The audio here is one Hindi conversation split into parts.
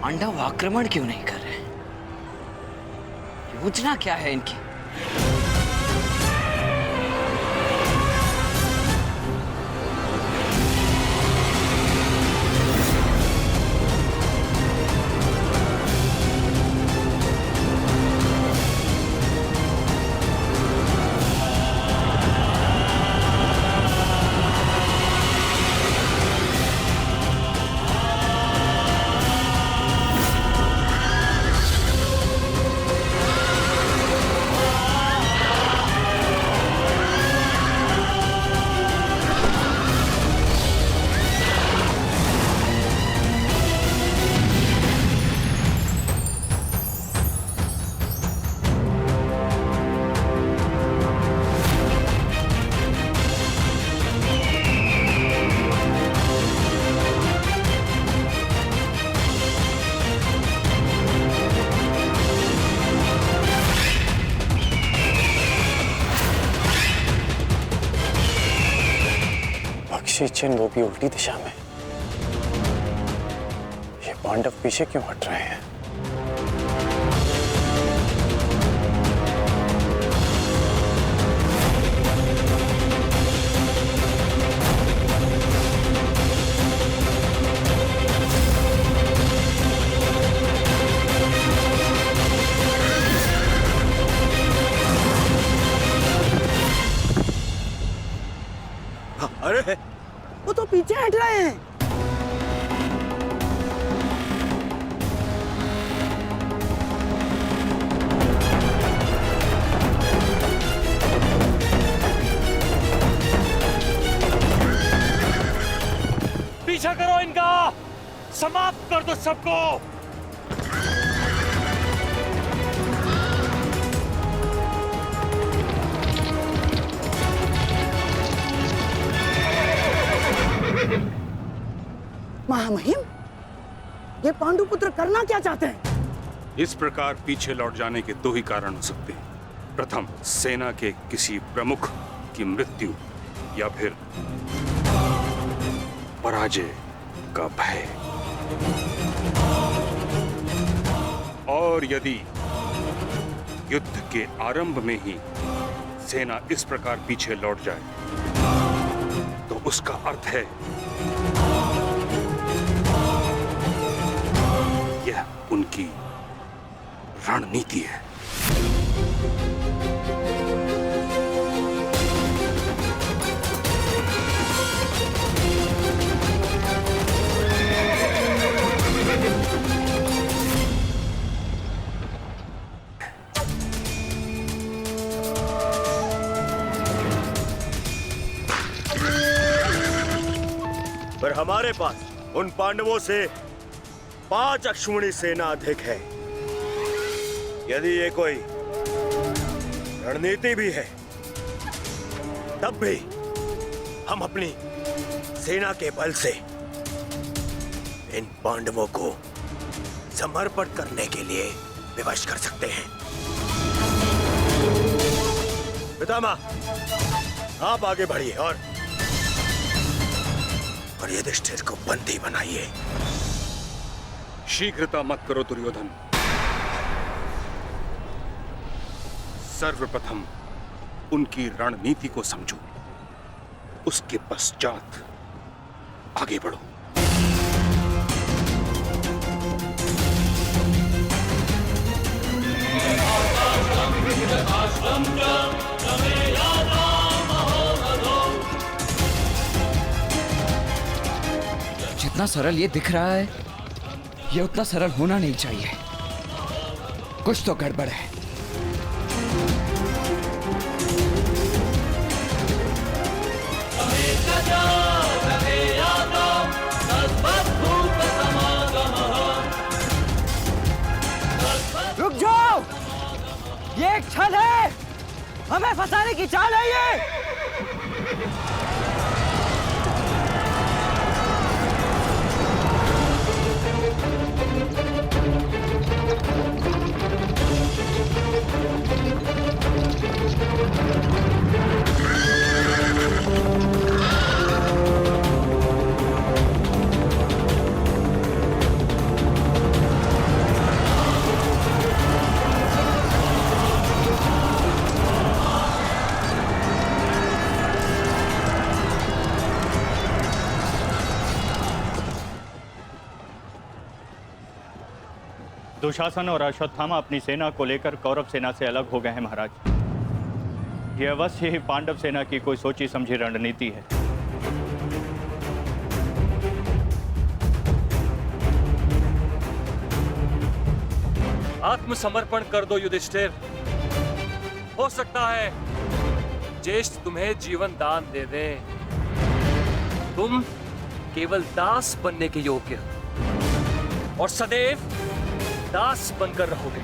पांडव आक्रमण क्यों नहीं कर रहे? योजना क्या है इनकी? चिन्ह वो भी उल्टी दिशा में। ये पांडव पीछे क्यों हट रहे हैं? अरे वो तो पीछे हट रहे हैं। पीछा करो इनका, समाप्त कर दो सबको। महामहिम, ये पांडुपुत्र करना क्या चाहते हैं? इस प्रकार पीछे लौट जाने के दो ही कारण हो सकते हैं। प्रथम, सेना के किसी प्रमुख की मृत्यु, या फिर पराजय का भय। और यदि युद्ध के आरंभ में ही सेना इस प्रकार पीछे लौट जाए तो उसका अर्थ है यह उनकी रणनीति है। पर हमारे पास उन पांडवों से 5 अश्विनी सेना अधिक है। यदि ये कोई रणनीति भी है, तब भी हम अपनी सेना के बल से इन पांडवों को समर्पण करने के लिए विवश कर सकते हैं। पितामह, आप आगे बढ़िए और युधिष्ठिर को बंदी बनाइए। शीघ्रता मत करो दुर्योधन। सर्वप्रथम उनकी रणनीति को समझो, उसके पश्चात आगे बढ़ो। जितना सरल ये दिख रहा है, ये उतना सरल होना नहीं चाहिए। कुछ तो गड़बड़ है। रुक जाओ, ये एक छल है, हमें फंसाने की चाल है ये। दुशासन और अश्वत्थामा अपनी सेना को लेकर कौरव सेना से अलग हो गए हैं महाराज। यह अवश्य ही पांडव सेना की कोई सोची समझी रणनीति है। आत्मसमर्पण कर दो युधिष्ठिर। हो सकता है ज्येष्ठ तुम्हें जीवन दान दे दे। तुम केवल दास बनने के योग्य हो और सदैव दास बनकर रहोगे,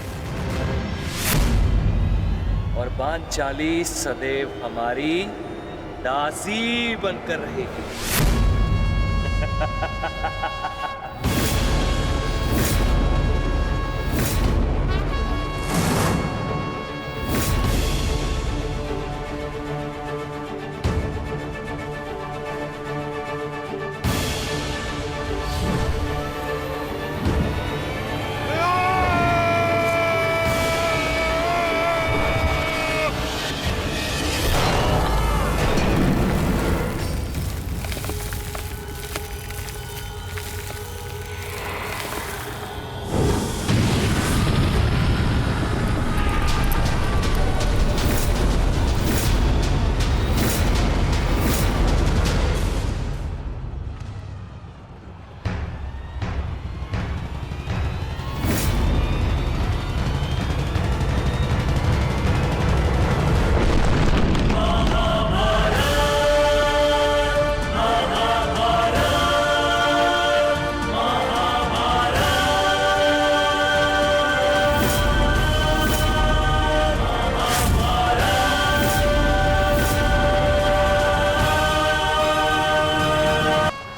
और पांचाली सदैव हमारी दासी बनकर रहेगी।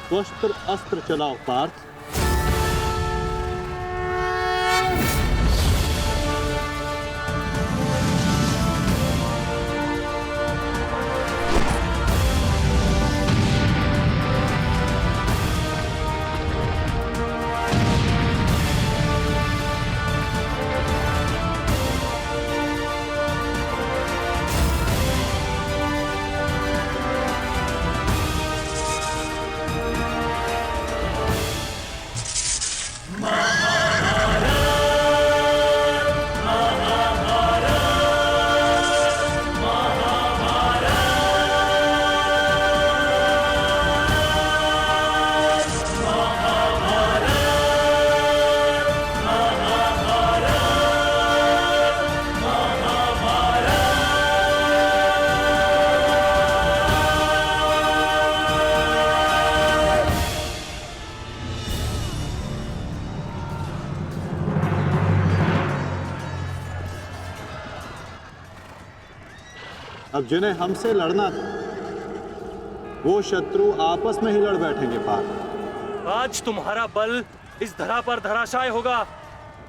वस्त्र अस्त्र चलाओ पार्थ। अब जिन्हें हमसे लड़ना था वो शत्रु आपस में ही लड़ बैठेंगे पार्थ। आज तुम्हारा बल इस धरा पर धराशाय होगा।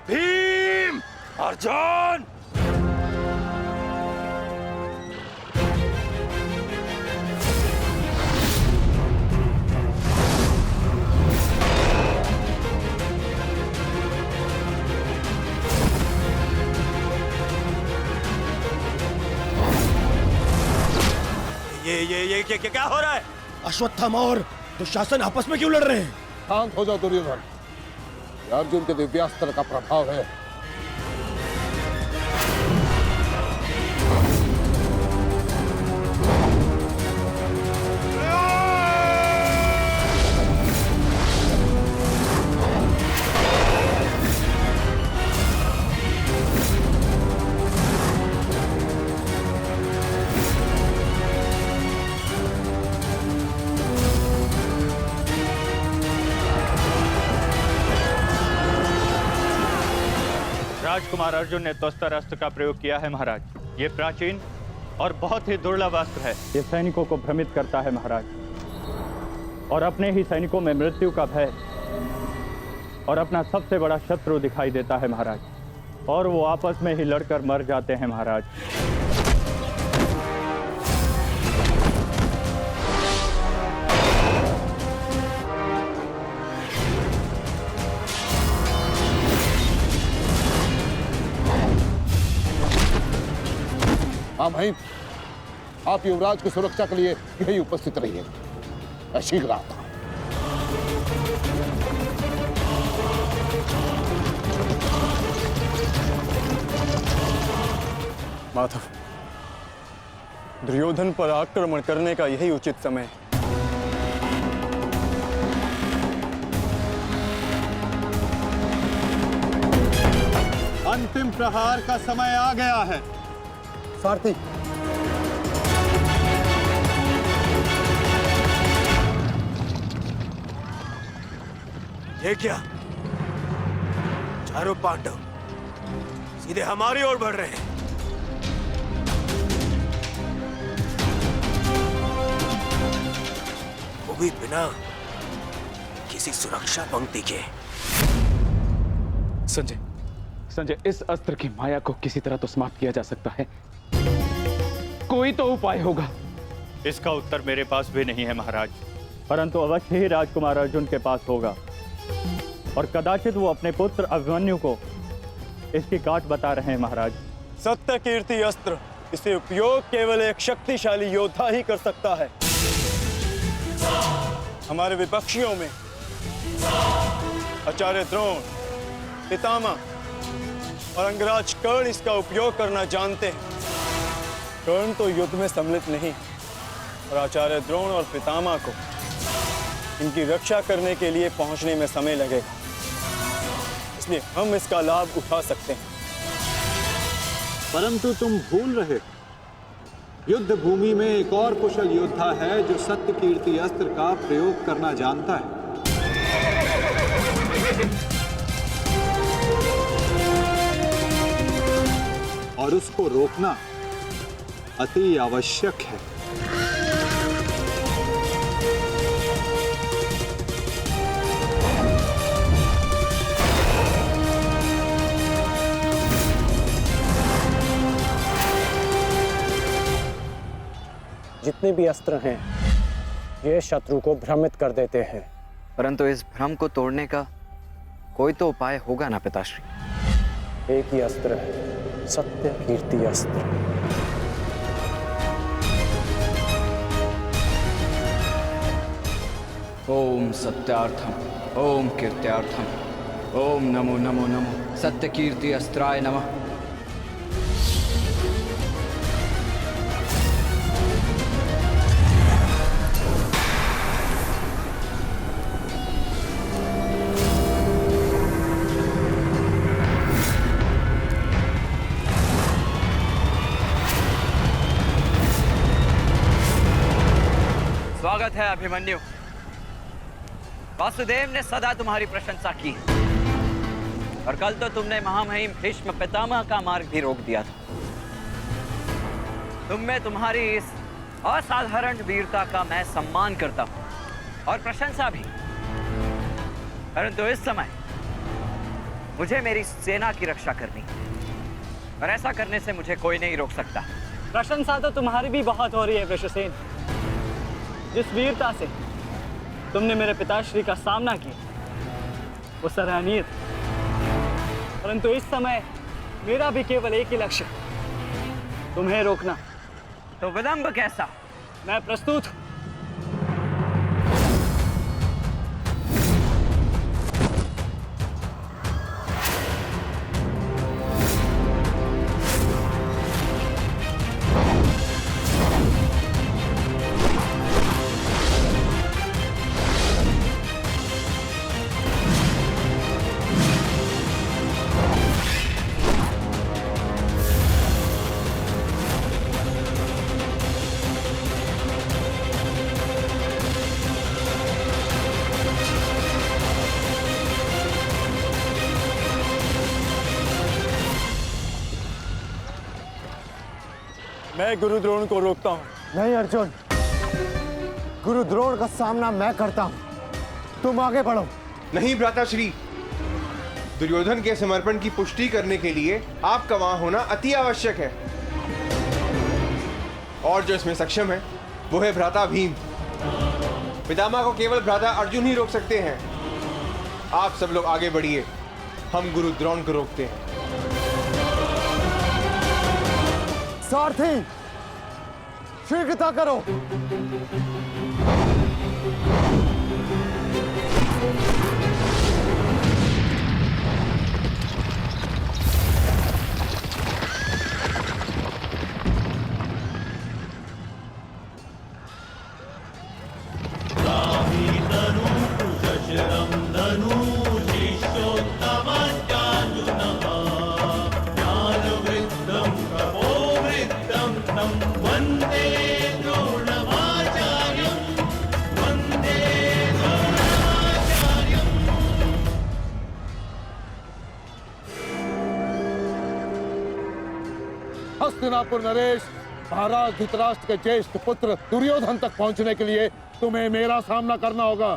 भीम, अर्जुन! ये क्या हो रहा है? अश्वत्थामा और दुशासन आपस में क्यों लड़ रहे हैं? शांत हो जाओ दुर्योधन, अर्जुन के दिव्यास्त्र का प्रभाव है। राजकुमार अर्जुन ने त्वस्तर अस्त्र का प्रयोग किया है महाराज। ये प्राचीन और बहुत ही दुर्लभ अस्त्र है। ये सैनिकों को भ्रमित करता है महाराज, और अपने ही सैनिकों में मृत्यु का भय और अपना सबसे बड़ा शत्रु दिखाई देता है महाराज, और वो आपस में ही लड़कर मर जाते हैं महाराज। हाँ भाई, आप युवराज की सुरक्षा के लिए यही उपस्थित रहिए। मैं शीघ्र आता हूं। माधव, दुर्योधन पर आक्रमण करने का यही उचित समय है। अंतिम प्रहार का समय आ गया है। सारथी, ये क्या? चारों पांडव सीधे हमारी ओर बढ़ रहे हैं। वो भी बिना किसी सुरक्षा पंक्ति के। संजय, इस अस्त्र की माया को किसी तरह तो समाप्त किया जा सकता है। कोई तो उपाय होगा। इसका उत्तर मेरे पास भी नहीं है महाराज, परंतु अवश्य ही राजकुमार अर्जुन के पास होगा, और कदाचित वो अपने पुत्र अभिमन्यु को इसकी काट बता रहे हैं महाराज। सत्य कीर्ति अस्त्र, इसे उपयोग केवल एक शक्तिशाली योद्धा ही कर सकता है। हमारे विपक्षियों में आचार्य द्रोण, पितामह और अंगराज कर्ण इसका उपयोग करना जानते हैं। कर्ण तो युद्ध में सम्मिलित नहीं, और आचार्य द्रोण और पितामह को इनकी रक्षा करने के लिए पहुंचने में समय लगेगा, इसलिए हम इसका लाभ उठा सकते हैं। परंतु तुम भूल रहे, युद्ध भूमि में एक और कुशल योद्धा है जो सत्य कीर्ति अस्त्र का प्रयोग करना जानता है। और उसको रोकना अति आवश्यक है। जितने भी अस्त्र हैं, ये शत्रु को भ्रमित कर देते हैं। परंतु इस भ्रम को तोड़ने का कोई तो उपाय होगा ना पिताश्री? एक ही अस्त्र है, सत्य कीर्ति अस्त्र। ओम सत्यार्थम, ओम कीर्त्यार्थम, ओम नमो नमो नमो सत्य कीर्ति अस्त्राय नमः। स्वागत है अभिमन्यु। वासुदेव ने सदा तुम्हारी प्रशंसा की, और कल तो तुमने महामहिम भीष्म पितामह का मार्ग भी रोक दिया था। तुम में तुम्हारी इस असाधारण वीरता का मैं सम्मान करता हूं और प्रशंसा भी, परंतु इस समय मुझे मेरी सेना की रक्षा करनी है, और ऐसा करने से मुझे कोई नहीं रोक सकता। प्रशंसा तो तुम्हारी भी बहुत हो रही है वृषसेन। जिस वीरता से तुमने मेरे पिताश्री का सामना किया वो सराहनीय था, परंतु इस समय मेरा भी केवल एक ही लक्ष्य है, तुम्हें रोकना। तो विलंब कैसा? मैं प्रस्तुत हूं। मैं गुरु द्रोण को रोकता हूँ। नहीं अर्जुन, गुरु द्रोण का सामना मैं करता हूँ, तुम आगे बढ़ो। नहीं भ्राताश्री, दुर्योधन के समर्पण की पुष्टि करने के लिए आपका वहां होना अति आवश्यक है, और जो इसमें सक्षम है वो है भ्राता भीम। पितामह को केवल भ्राता अर्जुन ही रोक सकते हैं। आप सब लोग आगे बढ़िए, हम गुरु द्रोण को रोकते हैं। सारथी, शीघ्रता करो। हस्तिनापुर नरेश, महाराज धृतराष्ट्र के ज्येष्ठ पुत्र दुर्योधन तक पहुंचने के लिए तुम्हें मेरा सामना करना होगा।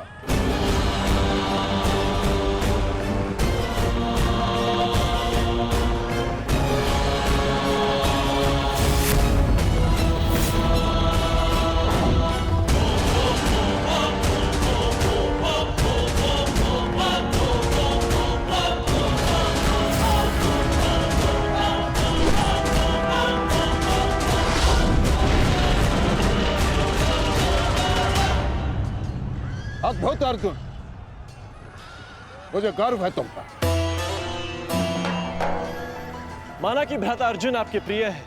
अद्भुत अर्जुन, मुझे गर्व है तुम पर। माना कि भ्राता अर्जुन आपके प्रिय है,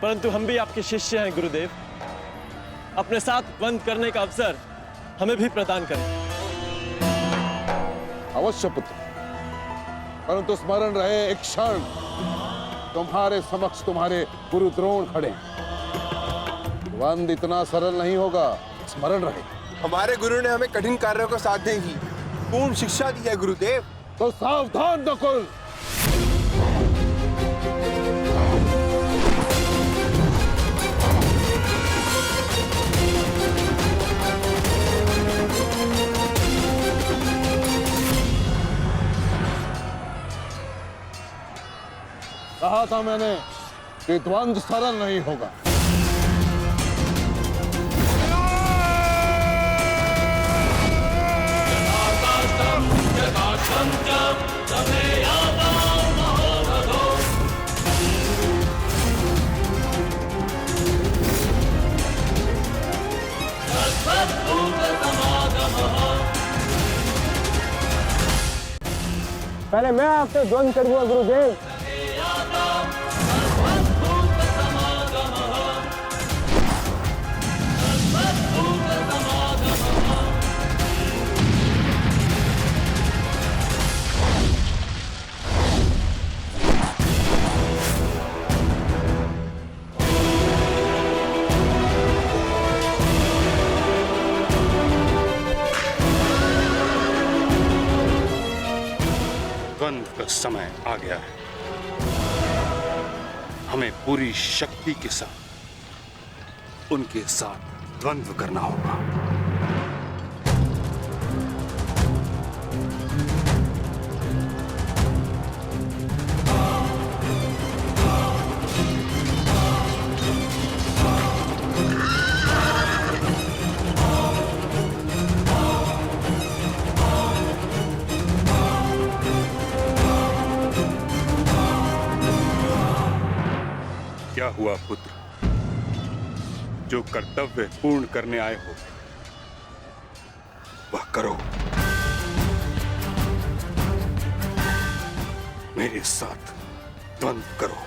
परंतु हम भी आपके शिष्य हैं गुरुदेव। अपने साथ द्वंद्व करने का अवसर हमें भी प्रदान करें। अवश्य पुत्र, परंतु स्मरण रहे एक क्षण तुम्हारे समक्ष तुम्हारे गुरु द्रोण खड़े हैं। द्वंद्व इतना सरल नहीं होगा, स्मरण रहे। हमारे गुरु ने हमें कठिन कार्यों को साधने की पूर्ण शिक्षा दी है गुरुदेव। तो सावधान नकुल। कहा था मैंने कि द्वंद्व सरल नहीं होगा। पहले मैं आपसे द्वंद्व करूंगा गुरुदेव। द्वंद्व का समय आ गया है। हमें पूरी शक्ति के साथ उनके साथ द्वंद्व करना होगा। क्या हुआ पुत्र? जो कर्तव्य पूर्ण करने आए हो वह करो। मेरे साथ द्वंद्व करो।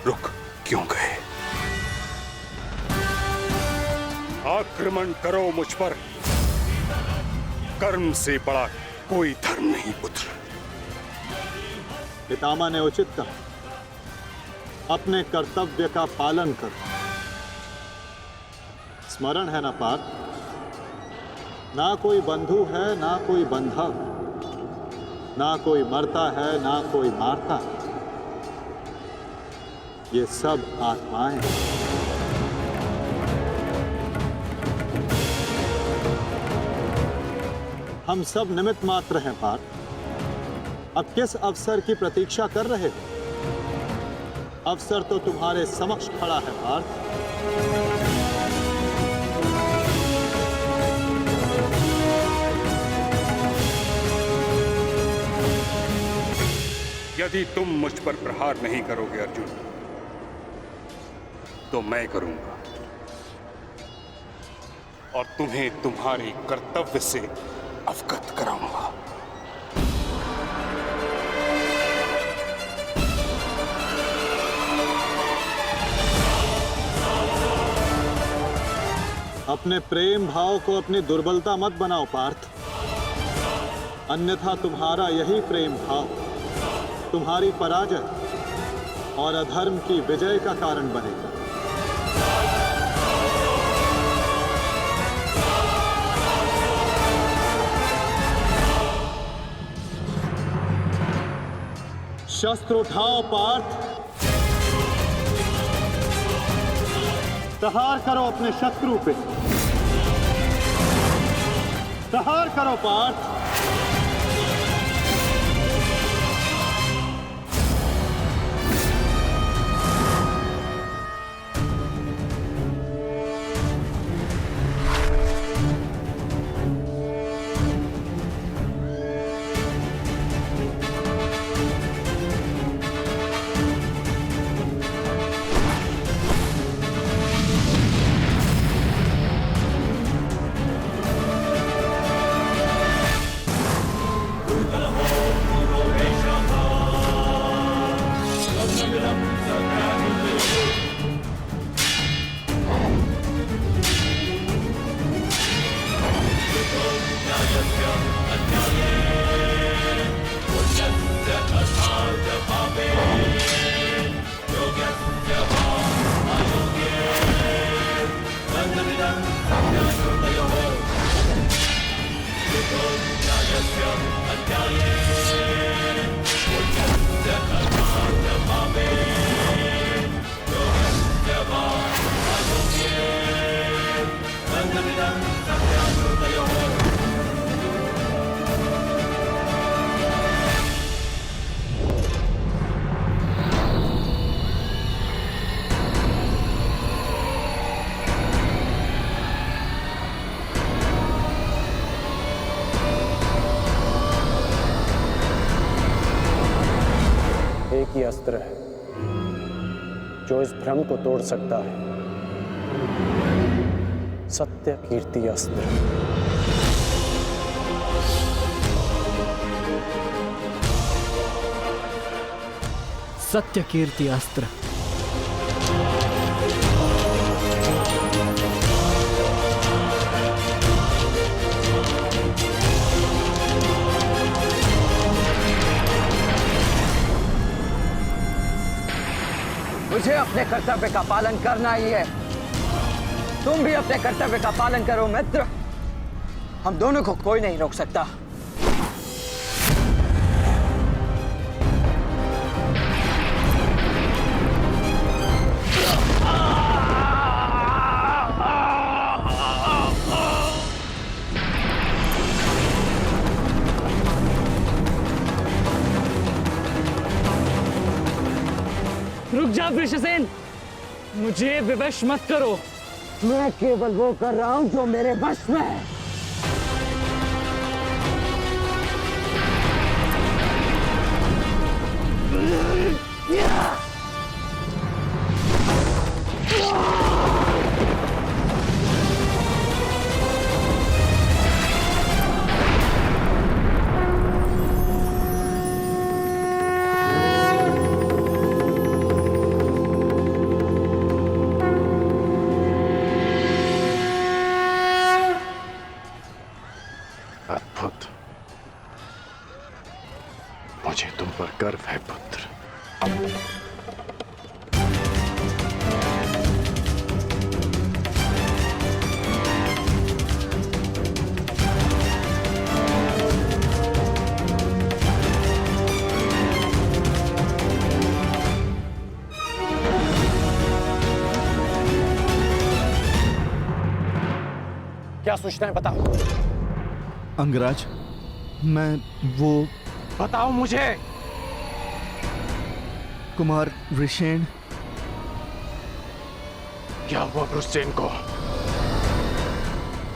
रुक क्यों गए? आक्रमण करो मुझ पर। कर्म से बड़ा कोई धर्म नहीं पुत्र। पितामह ने उचित कहा, अपने कर्तव्य का पालन करो। स्मरण है ना पार्थ, ना कोई बंधु है ना कोई बंधव, ना कोई मरता है ना कोई मारता है, ये सब आत्माएं हैं। हम सब निमित्त मात्र हैं पार्थ। अब किस अवसर की प्रतीक्षा कर रहे हो? अवसर तो तुम्हारे समक्ष खड़ा है पार्थ। यदि तुम मुझ पर प्रहार नहीं करोगे अर्जुन, तो मैं करूंगा और तुम्हें तुम्हारे कर्तव्य से अवगत कराऊंगा। अपने प्रेम भाव को अपनी दुर्बलता मत बनाओ पार्थ, अन्यथा तुम्हारा यही प्रेम भाव तुम्हारी पराजय और अधर्म की विजय का कारण बनेगा। शस्त्र उठाओ पार्थ। प्रहार करो अपने शत्रु पे, प्रहार करो पार्थ। एक ही अस्त्र है जो इस भ्रम को तोड़ सकता है, सत्य कीर्ति अस्त्र। सत्य कीर्ति अस्त्र। मुझे अपने कर्तव्य का पालन करना ही है। तुम भी अपने कर्तव्य का पालन करो मित्र। हम दोनों को कोई नहीं रोक सकता। रुक जा वृषसेन, मुझे विवश मत करो। मैं केवल वो कर रहा हूं जो मेरे वश में है। अद्भुत, मुझे तुम पर गर्व है पुत्र। क्या सूचना है बताओ। अंगराज, मैं वो बताओ मुझे। कुमार वृषेण। क्या हुआ वृषसेन को?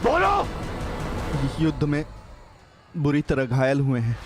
बोलो। युद्ध में बुरी तरह घायल हुए हैं।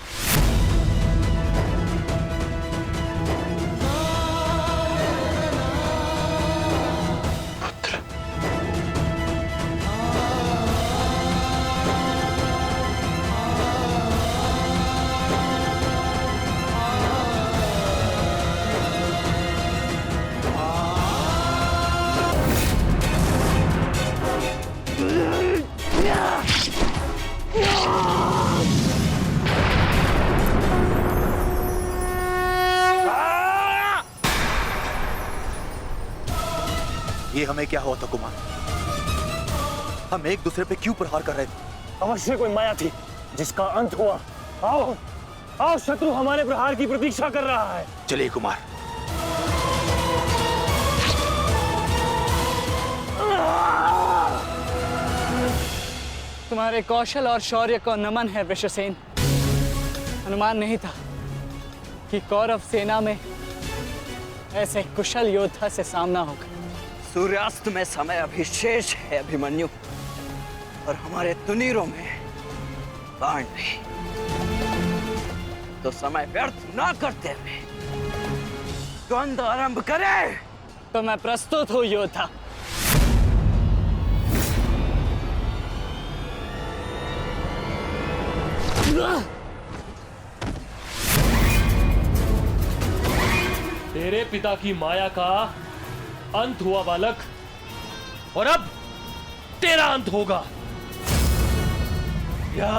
ये हमें क्या हुआ था कुमार? हम एक दूसरे पे क्यों प्रहार कर रहे थे? अवश्य कोई माया थी जिसका अंत हुआ। आओ आओ, शत्रु हमारे प्रहार की प्रतीक्षा कर रहा है। चलिए कुमार। तुम्हारे कौशल और शौर्य को नमन है वृषसेन। अनुमान नहीं था कि कौरव सेना में ऐसे कुशल योद्धा से सामना होगा। सूर्यास्त में समय अभी शेष है अभिमन्यु, और हमारे तुनीरों में बाण नहीं। तो समय व्यर्थ ना करते हुए द्वंद्व आरंभ करें। तो मैं प्रस्तुत हूं योद्धा। तेरे पिता की माया का अंत हुआ बालक, और अब तेरा अंत होगा। या!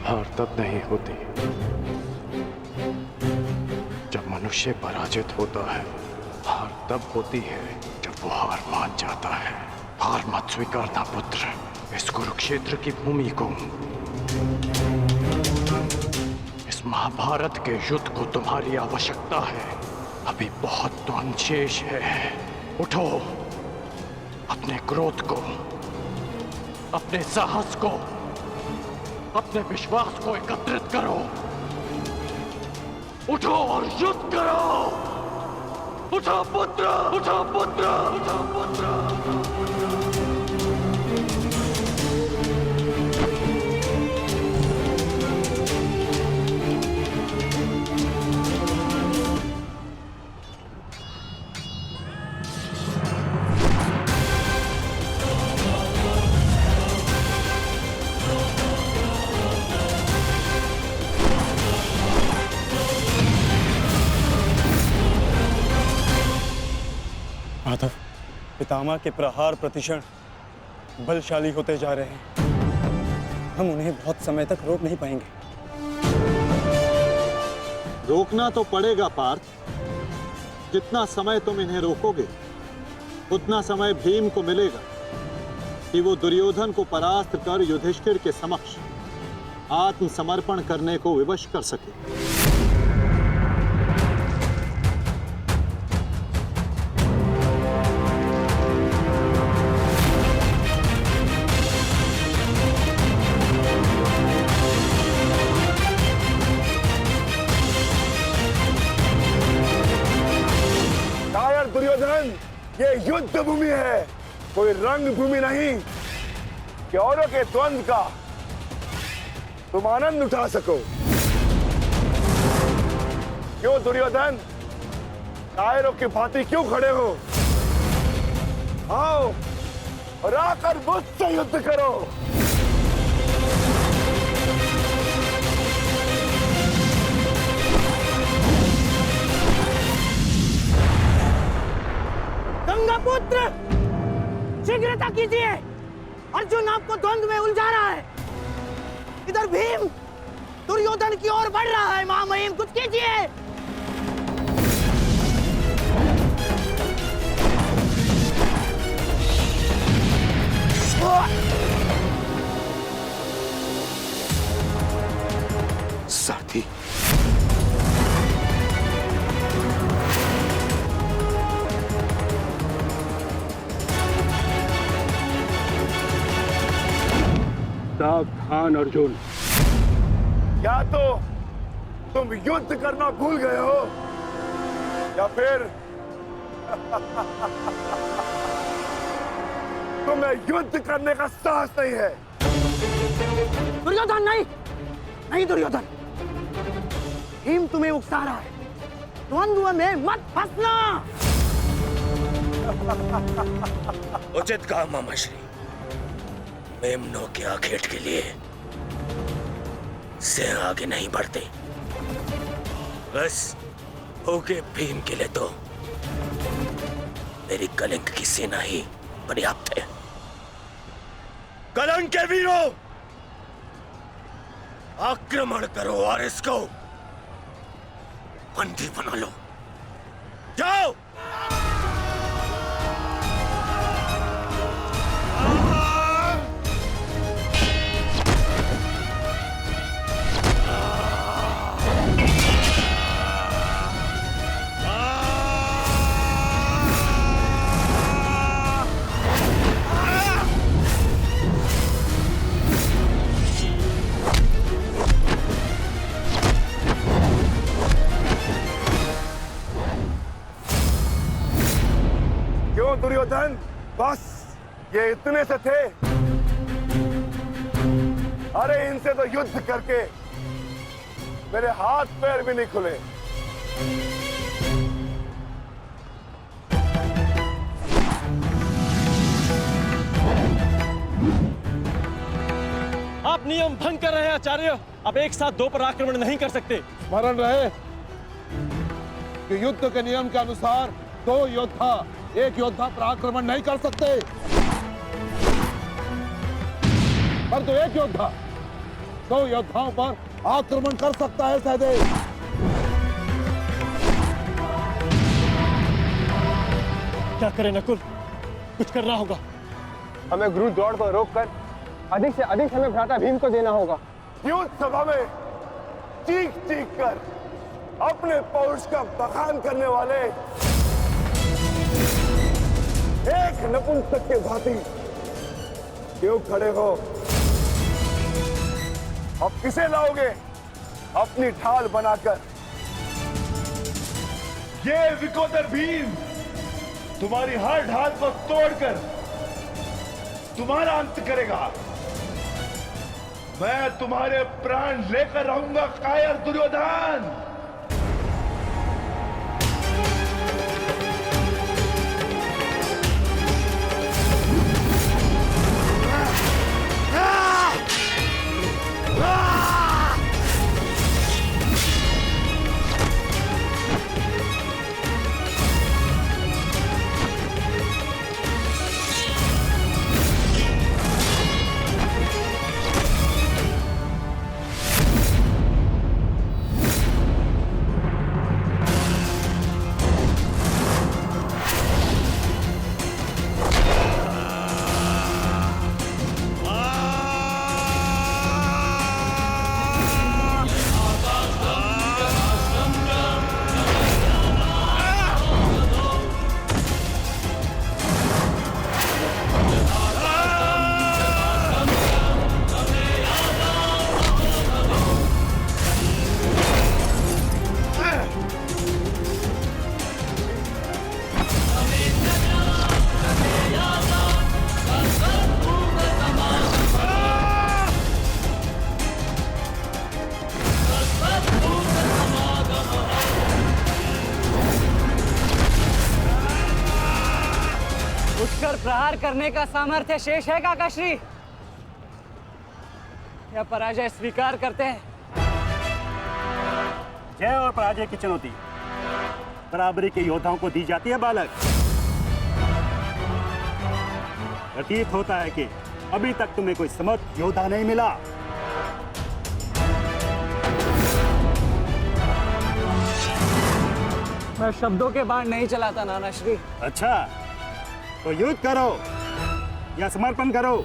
हार तब नहीं होती जब मनुष्य पराजित होता है। हार तब होती है जब वो हार मान जाता है। हार मत स्वीकारना पुत्र। इस कुरुक्षेत्र की भूमि को, इस महाभारत के युद्ध को तुम्हारी आवश्यकता है। अभी बहुत द्वंद्व शेष है। उठो, अपने क्रोध को, अपने साहस को, अपने विश्वास को एकत्रित करो। उठो और युद्ध करो। उठो पुत्र, उठो पुत्र, उठो पुत्र। माधव, पितामह के प्रहार प्रतिक्षण बलशाली होते जा रहे हैं। हम उन्हें बहुत समय तक रोक नहीं पाएंगे। रोकना तो पड़ेगा पार्थ। जितना समय तुम इन्हें रोकोगे उतना समय भीम को मिलेगा कि वो दुर्योधन को परास्त कर युधिष्ठिर के समक्ष आत्मसमर्पण करने को विवश कर सके। दुर्योधन, ये युद्ध भूमि है, कोई रंग भूमि नहीं कि औरों के द्वंद्व का तुम आनंद उठा सको। क्यों दुर्योधन, कायरों की भांति क्यों खड़े हो? आओ और आकर मुझसे युद्ध करो। गंगापुत्र, शीघ्रता कीजिए। अर्जुन आपको द्वंद्व में उलझा रहा है। इधर भीम दुर्योधन की ओर बढ़ रहा है। महामहिम, कुछ कीजिए। साथी, सावधान अर्जुन, या तो तुम युद्ध करना भूल गए हो या फिर तुम्हें युद्ध करने का साहस नहीं है। दुर्योधन, नहीं नहीं दुर्योधन, भीम तुम्हें उकसा रहा है। द्वंद्व में मत फंसना। उचित कहा मामाश्री। मेमनों के आखेट के लिए से आगे नहीं बढ़ते। बस होके भीम के लिए तो मेरी कलिंग की सेना ही पर्याप्त है। कलंक के वीरों, आक्रमण करो और इसको बंदी बना लो। जाओ। दुर्योधन, बस ये इतने से थे? अरे इनसे तो युद्ध करके मेरे हाथ पैर भी नहीं खुले। आप नियम भंग कर रहे हैं आचार्य। आप एक साथ दो पर आक्रमण नहीं कर सकते। स्मरण रहे कि युद्ध के नियम के अनुसार दो योद्धा एक योद्धा पर आक्रमण नहीं कर सकते, पर तो एक योद्धा दो योद्धाओं पर आक्रमण कर सकता है। सहदेव, क्या करें नकुल? कुछ करना होगा। हमें गुरु द्रोण को रोककर अधिक से अधिक हमें भ्राता भीम को देना होगा। युद्ध सभा में चीख चीख कर अपने पौरुष का बखान करने वाले एक नपुंसक के भांति क्यों खड़े हो? अब किसे लाओगे अपनी ढाल बनाकर? ये विकोदर भीम तुम्हारी हर ढाल को तोड़कर तुम्हारा अंत करेगा। मैं तुम्हारे प्राण लेकर रहूंगा कायर दुर्योधन। प्रहार करने का सामर्थ्य शेष है काकाश्री? या पराजय स्वीकार करते हैं? जय और पराजय की चुनौती बराबरी के योद्धाओं को दी जाती है बालक। प्रतीत होता है कि अभी तक तुम्हें कोई समर्थ योद्धा नहीं मिला। मैं शब्दों के बाण नहीं चलाता नानाश्री। अच्छा, तो युद्ध करो या समर्पण करो।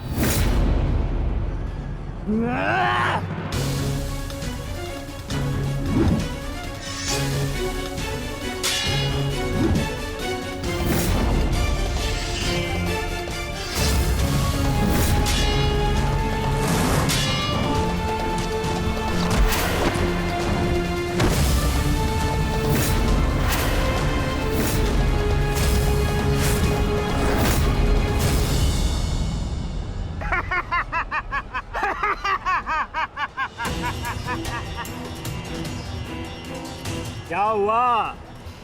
क्या हुआ,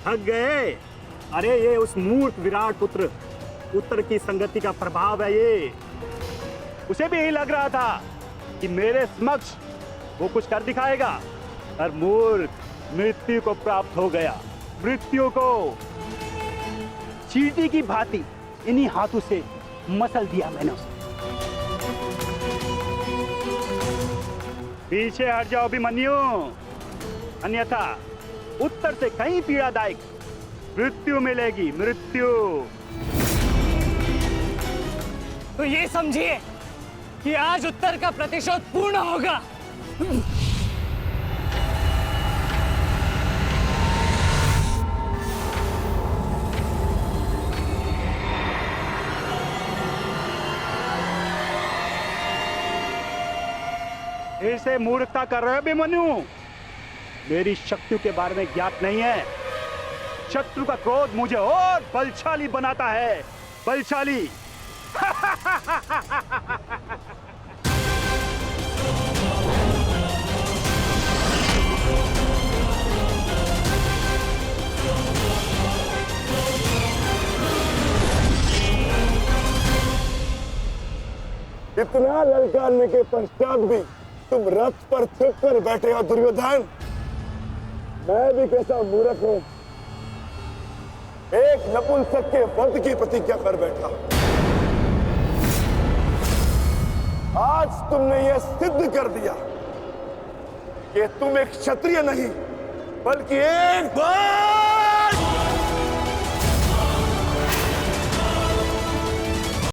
थक गए? अरे ये उस मूर्ख विराट पुत्र उत्तर की संगति का प्रभाव है। ये उसे भी यही लग रहा था कि मेरे समक्ष वो कुछ कर दिखाएगा, और मूर्ख मृत्यु को प्राप्त हो गया। मृत्यु को चींटी की भांति इन्हीं हाथों से मसल दिया मैंने उसे। पीछे हट जाओ अभिमन्यु, अन्यथा उत्तर से कहीं पीड़ादायक मृत्यु मिलेगी, मृत्यु। तो ये समझिए कि आज उत्तर का प्रतिशोध पूर्ण होगा। फिर से मूर्खता कर रहे हो अभिमन्यु। मेरी शक्तियों के बारे में ज्ञात नहीं है। शत्रु का क्रोध मुझे और बलशाली बनाता है, बलशाली। इतना ललकारने के पश्चात भी तुम रथ पर छिप कर बैठे हो दुर्योधन। मैं भी कैसा मूर्ख हूं, एक नपुंसक के वध की प्रतिज्ञा कर बैठा। आज तुमने यह सिद्ध कर दिया कि तुम एक क्षत्रिय नहीं बल्कि एक